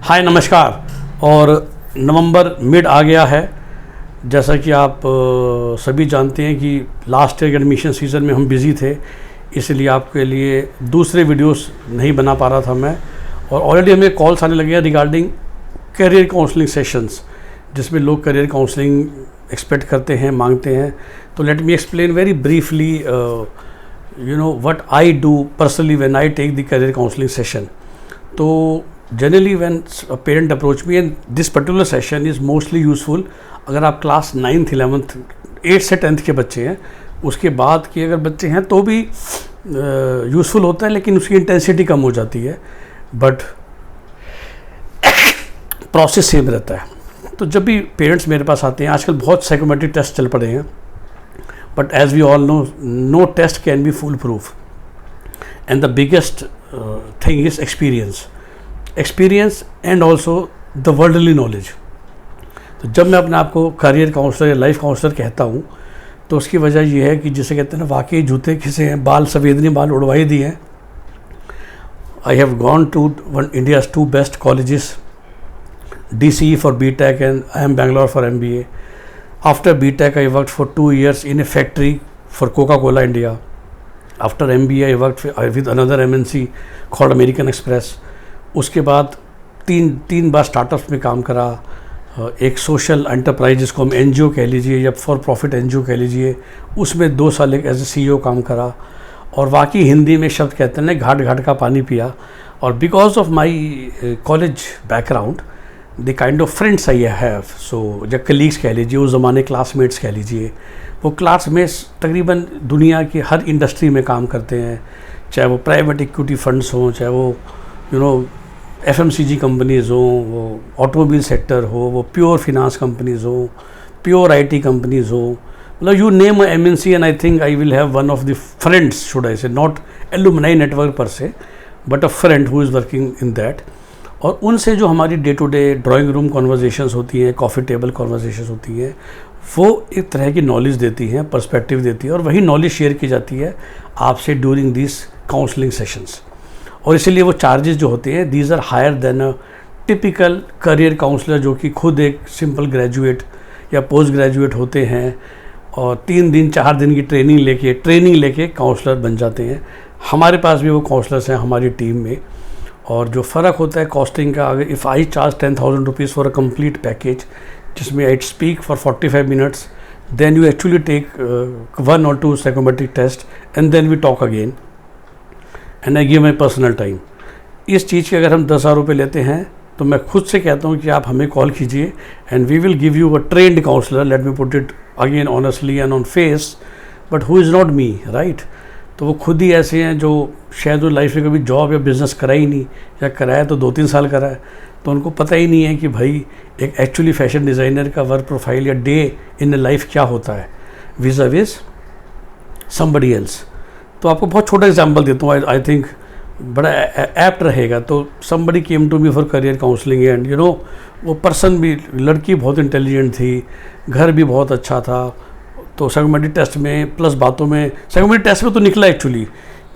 हाय नमस्कार। और नवंबर मिड आ गया है। जैसा कि आप सभी जानते हैं कि लास्ट ईयर के एडमिशन सीज़न में हम बिज़ी थे, इसलिए आपके लिए दूसरे वीडियोस नहीं बना पा रहा था मैं। और ऑलरेडी हमें कॉल्स आने लगे हैं रिगार्डिंग करियर काउंसलिंग सेशंस, जिसमें लोग करियर काउंसलिंग एक्सपेक्ट करते हैं, मांगते हैं। तो let me explain very briefly what I do personally when I take the career counselling session. तो generally when a parent approach me, and this particular session is mostly useful अगर आप class 9th 11th 8th से 10th के बच्चे हैं। उसके बाद के अगर बच्चे हैं तो भी यूज़फुल होता है, लेकिन उसकी इंटेंसिटी कम हो जाती है, बट प्रोसेस सेम रहता है। तो जब भी पेरेंट्स मेरे पास आते हैं, आजकल बहुत साइकोमेट्रिक टेस्ट चल पड़े हैं, but as we all know, no test can be foolproof, and the biggest thing is experience and also the worldly knowledge. तो जब मैं अपने आप को करियर काउंसलर या लाइफ काउंसलर कहता हूँ, तो उसकी वजह यह है कि जिसे कहते हैं ना, वाकई जूते घिसे हैं, बाल संवेदनी बाल उड़वाई दिए हैं। I have gone to one India's 2 best colleges, DCE for BTech and I am Bangalore for MBA. After BTech I worked for 2 years in a factory for Coca-Cola India. After MBA I worked with another MNC called American Express. उसके बाद तीन बार startups में काम करा। एक social enterprise जिसको हम NGO कह लीजिए या फॉर प्रॉफिट NGO कह लीजिए, उसमें 2 साल एक एज ए CEO काम करा। और वाकई हिंदी में शब्द कहते हैं ना, घाट घाट का पानी पिया। और because of my college background, the kind of friends I have, so या कलीग्स कह लीजिए, उस ज़माने क्लासमेट्स कह लीजिए, वो क्लासमेट्स तकरीबन दुनिया की हर इंडस्ट्री में काम करते हैं, चाहे वो प्राइवेट इक्विटी फंड्स हों, चाहे वो FMCG कंपनीज़ हों, वो ऑटोमोबाइल सेक्टर हो, वो प्योर फिनांस कंपनीज़ हो, प्योर IT कंपनीज़ हो, मतलब you name a MNC and I think I will have one of the friends, should I say, not alumni network पर से, but a friend who is working in that. और उनसे जो हमारी day to day drawing room conversations होती हैं, coffee table conversations होती हैं, वो एक तरह की नॉलेज देती हैं, पर्सपेक्टिव देती है, और वही नॉलेज शेयर की जाती है आपसे ड्यूरिंग दिस काउंसलिंग सेशंस। और इसीलिए वो चार्जेस जो होते हैं, these are higher than a typical career counsellor, जो कि खुद एक सिंपल ग्रेजुएट या पोस्ट ग्रेजुएट होते हैं और 3 दिन 4 दिन की ट्रेनिंग लेके काउंसलर बन जाते हैं। हमारे पास भी वो काउंसलर्स हैं हमारी टीम में। और जो फ़र्क होता है कॉस्टिंग का, अगर if I charge 10,000 rupees for a complete package, जिसमें I speak for 45 minutes, then you actually take 1 or 2 psychometric test and then we talk again and I give my personal time. इस चीज़ के अगर हम 10,000 रुपये लेते हैं, तो मैं खुद से कहता हूँ कि आप हमें कॉल कीजिए and we will give you a trained counsellor, let me put it again honestly and on face, but who is not me, right. तो वो खुद ही ऐसे हैं जो शायद वो लाइफ में कभी जॉब या बिज़नेस करा ही नहीं, या कराया तो 2-3 साल करा है, तो उनको पता ही नहीं है कि भाई एक एक्चुअली फैशन डिज़ाइनर का वर्क प्रोफाइल या डे इन लाइफ क्या होता है विज़ समबडी एल्स। तो आपको बहुत छोटा एग्जांपल देता हूँ, आई थिंक बड़ा एप्ट रहेगा। तो somebody came to me for career counselling and वो पर्सन भी, लड़की बहुत इंटेलिजेंट थी, घर भी बहुत अच्छा था। तो साइकोमेट्रिक टेस्ट में प्लस बातों में, साइकोमेट्रिक टेस्ट में तो निकला एक्चुअली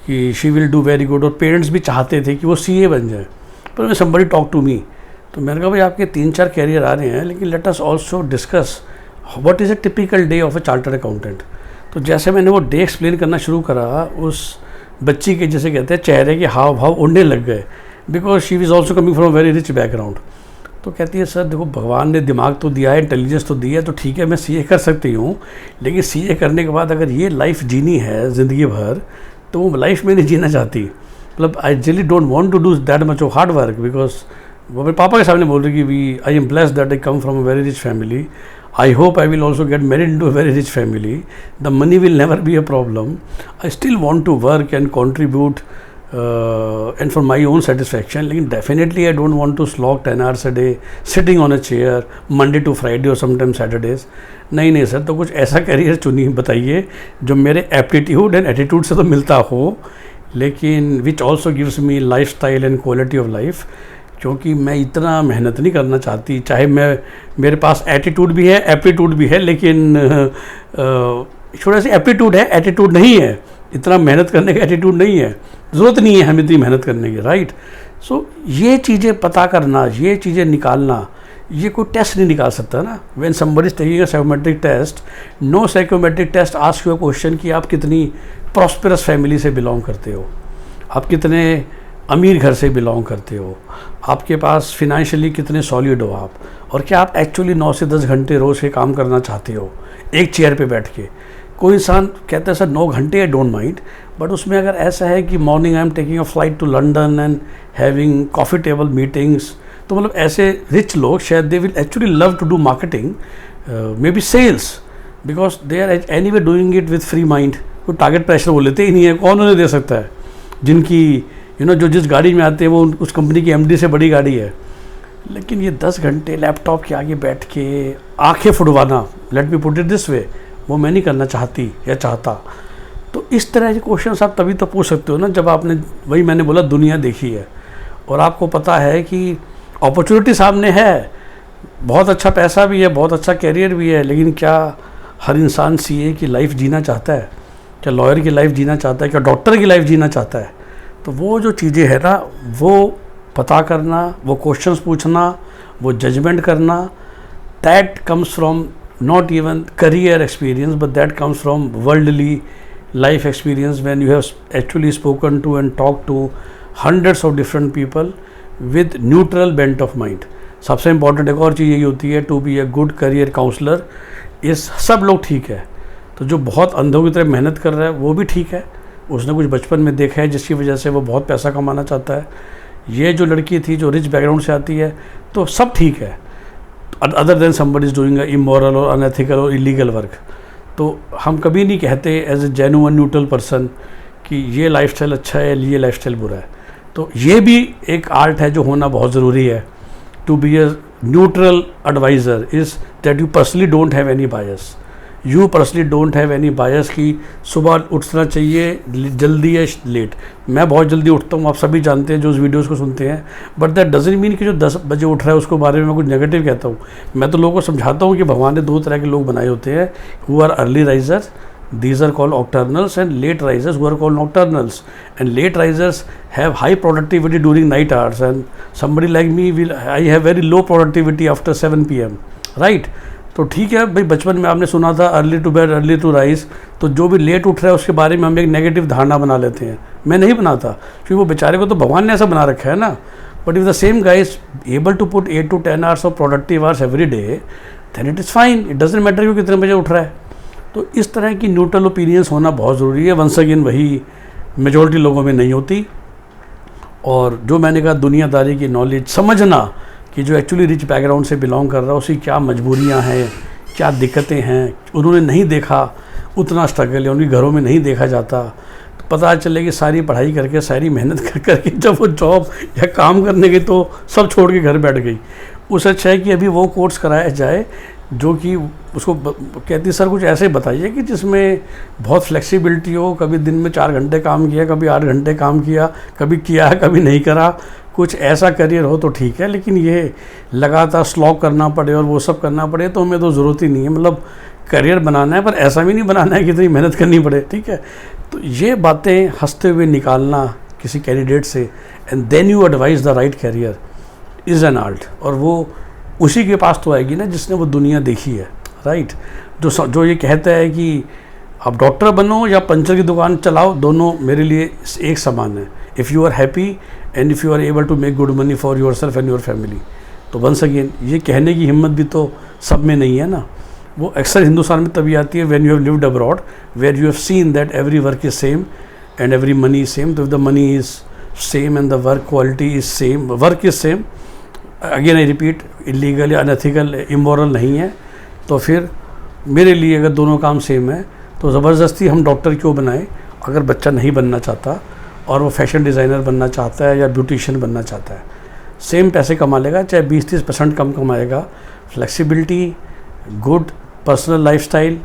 कि she will do very good, और पेरेंट्स भी चाहते थे कि वो CA बन जाए। पर समबडी टॉक टू मी, तो मैंने कहा भाई आपके 3-4 कैरियर आ रहे हैं, लेकिन let us also discuss what is a typical day of a chartered accountant. तो जैसे मैंने वो डे एक्सप्लेन करना शुरू करा, उस बच्ची के जैसे कहते हैं चेहरे के हाव भाव उड़ने लग गए, because she is also coming from very rich background. तो कहती है सर देखो, भगवान ने दिमाग तो दिया है, इंटेलिजेंस तो दी है, तो ठीक है मैं CA कर सकती हूँ, लेकिन CA करने के बाद अगर ये लाइफ जीनी है ज़िंदगी भर, तो वो लाइफ में नहीं जीना चाहती। मतलब I really don't want to do that much of hard work, because वो मेरे पापा के सामने बोल रही कि I am blessed that I come from a very rich family, I hope I will also get married into a very rich family, the money will never be a problem, I still want to work and contribute and for my own satisfaction, लेकिन definitely I don't want to slog 10 hours a day sitting on a chair Monday to Friday or sometimes Saturdays। नहीं sir, तो कुछ ऐसा career चुनिए, बताइए जो मेरे aptitude and attitude से तो मिलता हो, लेकिन which also gives me life style and quality of life. क्योंकि मैं इतना मेहनत नहीं करना चाहती, चाहे मेरे पास एटीट्यूड भी है, एप्टीट्यूड भी है, लेकिन थोड़ा सा एप्टीट्यूड है, एटीट्यूड नहीं है, इतना मेहनत करने का एटीट्यूड नहीं है, ज़रूरत नहीं है हमें इतनी मेहनत करने की, राइट। सो ये चीज़ें पता करना, ये चीज़ें निकालना, ये कोई टेस्ट नहीं निकाल सकता ना. When somebody is taking a psychometric test, no psychometric test ask you a question कि आप कितनी प्रॉस्पेरस फैमिली से बिलोंग करते हो, आप कितने अमीर घर से बिलोंग करते हो, आपके पास फिनेंशियली कितने सॉलिड हो आप, और क्या आप एक्चुअली 9 से 10 घंटे रोज़ के काम करना चाहते हो एक चेयर पे बैठ के. कोई इंसान कहता है सर 9 घंटे आई डोंट माइंड, बट उसमें अगर ऐसा है कि morning I am taking a flight to London and having coffee table meetings, तो मतलब ऐसे रिच लोग शायद they will actually love to do marketing, maybe sales, because they are anyway doing it with free mind. कोई target pressure वो लेते ही नहीं है, कौन उन्हें दे सकता है. जिनकी जो जिस गाड़ी में आते हैं वो उस कंपनी की एमडी से बड़ी गाड़ी है. लेकिन ये 10 घंटे लैपटॉप के आगे बैठ के आंखें फुड़वाना, let me put it this way, वो मैं नहीं करना चाहती या चाहता. तो इस तरह के क्वेश्चन आप तभी तो पूछ सकते हो ना जब आपने, वही मैंने बोला, दुनिया देखी है और आपको पता है कि अपॉर्चुनिटी सामने है, बहुत अच्छा पैसा भी है, बहुत अच्छा कैरियर भी है, लेकिन क्या हर इंसान सीए की लाइफ जीना चाहता है? क्या लॉयर की लाइफ जीना चाहता है? क्या डॉक्टर की लाइफ जीना चाहता है? तो वो जो चीज़ें है ना, वो पता करना, वो क्वेश्चंस पूछना, वो जजमेंट करना, that comes from not even career experience, but that comes from worldly life experience when you have actually spoken to and talk to hundreds of different people with neutral bent of mind. सबसे important एक और चीज़ यही होती है, to be a good career counsellor इस सब लोग ठीक है. तो जो बहुत अंधों की तरह मेहनत कर रहा है वो भी ठीक है, उसने कुछ बचपन में देखा है जिसकी वजह से वो बहुत पैसा कमाना चाहता है. ये जो लड़की थी जो रिच बैकग्राउंड से आती है, तो सब ठीक है, other than somebody is doing immoral और अनएथिकल और इलीगल वर्क. तो हम कभी नहीं कहते as a genuine neutral person कि ये लाइफस्टाइल अच्छा है, ये लाइफस्टाइल बुरा है. तो ये भी एक आर्ट है जो होना बहुत ज़रूरी है. To be a neutral adviser is that you personally don't have any bias. You personally don't have any bias कि सुबह उठना चाहिए जल्दी या लेट. मैं बहुत जल्दी उठता हूँ, आप सभी जानते हैं जो उस वीडियोस को सुनते हैं, बट दैट डजंट मीन कि जो 10 बजे उठ रहा है उसको बारे में मैं कुछ नेगेटिव कहता हूँ. मैं तो लोगों को समझाता हूँ कि भगवान ने 2 तरह के लोग बनाए होते हैं, who are early risers, these are called nocturnals, and late risers who are called nocturnals. And late risers have high productivity during night hours, and somebody like me I have very low productivity after 7 PM, right? तो ठीक है भाई, बचपन में आपने सुना था early to bed early to rise, तो जो भी लेट उठ रहा है उसके बारे में हम एक नेगेटिव धारणा बना लेते हैं. मैं नहीं बनाता, क्योंकि वो बेचारे को तो भगवान ने ऐसा बना रखा है ना. But if the same guy is able to put 8 to 10 hours of productive hours every day, then it is fine. It doesn't matter कि कितने बजे उठ रहा है. तो इस तरह की न्यूट्रल ओपिनियंस होना बहुत ज़रूरी है. वंस अगेन वही मेजॉरिटी लोगों में नहीं होती. और जो मैंने कहा, दुनियादारी की नॉलेज, समझना कि जो एक्चुअली रिच बैकग्राउंड से बिलोंग कर रहा है उसकी क्या मजबूरियां हैं, क्या दिक्कतें हैं, उन्होंने नहीं देखा, उतना स्ट्रगल है, उनके घरों में नहीं देखा जाता. तो पता चले कि सारी पढ़ाई करके, सारी मेहनत कर करके जब वो जॉब या काम करने गई तो सब छोड़ के घर बैठ गई. उससे अच्छा है कि अभी वो कोर्स कराया जाए जो कि उसको कहती सर कुछ ऐसे बताइए कि जिसमें बहुत फ्लेक्सिबिलिटी हो, कभी दिन में 4 घंटे काम किया, कभी 8 घंटे काम किया, कभी किया कभी नहीं करा, कुछ ऐसा करियर हो तो ठीक है. लेकिन ये लगातार स्लॉग करना पड़े और वो सब करना पड़े तो हमें तो ज़रूरत ही नहीं है. मतलब करियर बनाना है, पर ऐसा भी नहीं बनाना है कि इतनी मेहनत करनी पड़े, ठीक है. तो ये बातें हंसते हुए निकालना किसी कैंडिडेट से, and then you advise the right career, is an art. और वो उसी के पास तो आएगी ना जिसने वो दुनिया देखी है, राइट. जो ये कहता है कि आप डॉक्टर बनो या पंचर की दुकान चलाओ, दोनों मेरे लिए एक समान है. If you are happy and if you are able to make good money for yourself and your family. तो वंस अगेन ये कहने की हिम्मत भी तो सब में नहीं है ना. वो अक्सर हिंदुस्तान में तभी आती है when you have lived abroad, where you have seen that every work is same and every money is same. तो if the money is same and the work quality is same, work is same, again I repeat, illegal या unethical, immoral नहीं है, तो फिर मेरे लिए अगर दोनों काम सेम है तो ज़बरदस्ती हम डॉक्टर क्यों बनाएं अगर बच्चा नहीं बनना चाहता और वो फैशन डिज़ाइनर बनना चाहता है या ब्यूटिशियन बनना चाहता है. सेम पैसे कमा लेगा, चाहे 20-30% कम कमाएगा. फ्लेक्सिबिलिटी, गुड पर्सनल लाइफस्टाइल,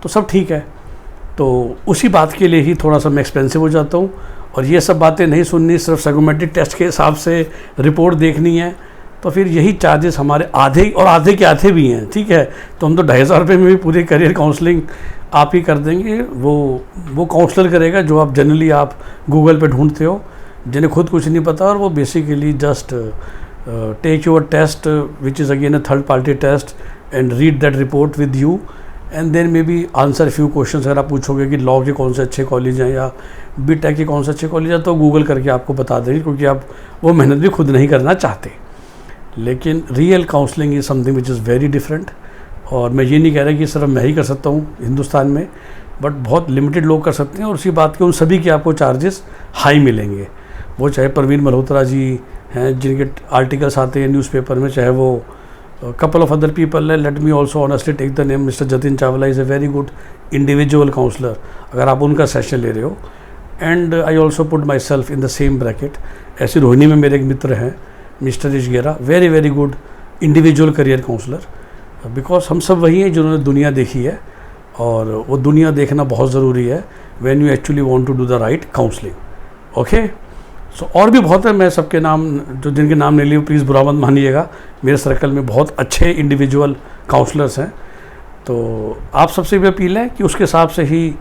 तो सब ठीक है. तो उसी बात के लिए ही थोड़ा सा मैं एक्सपेंसिव हो जाता हूँ. और ये सब बातें नहीं सुननी, सिर्फ साइकोमेट्रिक टेस्ट के हिसाब से रिपोर्ट देखनी है, तो फिर यही चार्जेस हमारे आधे और आधे के आधे भी हैं, ठीक है. तो हम तो 2,500 रुपये में भी पूरी करियर काउंसलिंग आप ही कर देंगे. वो काउंसलर करेगा जो आप जनरली आप गूगल पे ढूंढते हो, जिन्हें खुद कुछ नहीं पता, और वो basically just take your test which is again a third party test and read that report with you and then maybe answer few question. अगर आप पूछोगे कि लॉ के कौन से अच्छे कॉलेज हैं या बीटेक के कौन से अच्छे कॉलेज हैं, तो गूगल करके आपको बता देंगे, क्योंकि आप वो मेहनत भी खुद नहीं करना चाहते। लेकिन real counselling is something which is very different. और मैं ये नहीं कह रहा कि सिर्फ मैं ही कर सकता हूँ हिंदुस्तान में, बट बहुत लिमिटेड लोग कर सकते हैं। और उसी बात के उन सभी के आपको चार्जेस हाई मिलेंगे, वो चाहे परवीन मल्होत्रा जी हैं जिनके आर्टिकल्स आते हैं न्यूज़पेपर में, चाहे वो couple of other people है। let me also honestly take the name Mr. Jatin Chawla is a very good individual counselor, अगर आप उनका सेशन ले रहे हो। and I also put myself in the same bracket। ऐसे रोहिणी में मेरे एक मित्र हैं mister Ishgera, very very good individual career counsellor, because हम सब वही हैं जिन्होंने दुनिया देखी है, और वो दुनिया देखना बहुत ज़रूरी है when you actually want to do the right counseling। Okay so और भी बहुत है, मैं सबके नाम जो जिनके नाम नहीं लिए प्लीज़ बुरा मत मानिएगा। मेरे सर्कल में बहुत अच्छे इंडिविजुअल काउंसलर्स हैं, तो आप सबसे भी अपील है कि उसके हिसाब से ही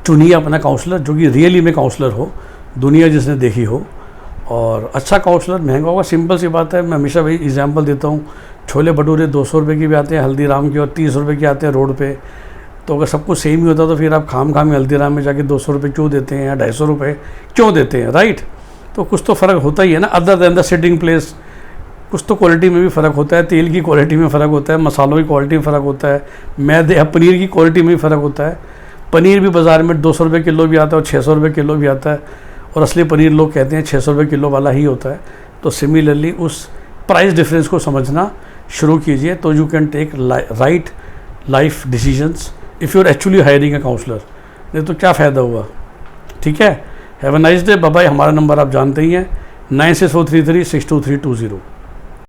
चुनिए अपना काउंसलर जो कि रियली में काउंसलर हो, दुनिया जिसने देखी हो। और अच्छा काउंसलर महंगा होगा, सिंपल सी बात है। मैं हमेशा वही एग्जांपल देता हूँ, छोले भटूरे 200 रुपये की भी आते हैं हल्दीराम के, और 30 रुपये के आते हैं रोड पे। तो अगर सब कुछ सेम ही होता तो फिर आप खाम में हल्दीराम में जाके 200 रुपये क्यों देते हैं या 250 रुपये क्यों देते हैं, राइट। तो कुछ तो फ़र्क होता ही है ना, other than the sitting place. कुछ तो क्वालिटी में भी फ़र्क होता है, तेल की क्वालिटी में फ़र्क होता है, मसालों की क्वालिटी में फ़र्क होता है, मैदे पनीर की क्वालिटी में भी फ़र्क होता है। पनीर भी बाज़ार में 200 रुपये किलो भी आता है और 600 रुपये किलो भी आता है, और असली पनीर लोग कहते हैं 600 रुपये किलो वाला ही होता है। तो सिमिलरली उस प्राइस डिफरेंस को समझना शुरू कीजिए, तो you can take right life decisions if you are actually hiring a counsellor. नहीं तो क्या फ़ायदा हुआ। ठीक है, have a nice day, bye bye. हमारा नंबर आप जानते ही हैं 9643362320।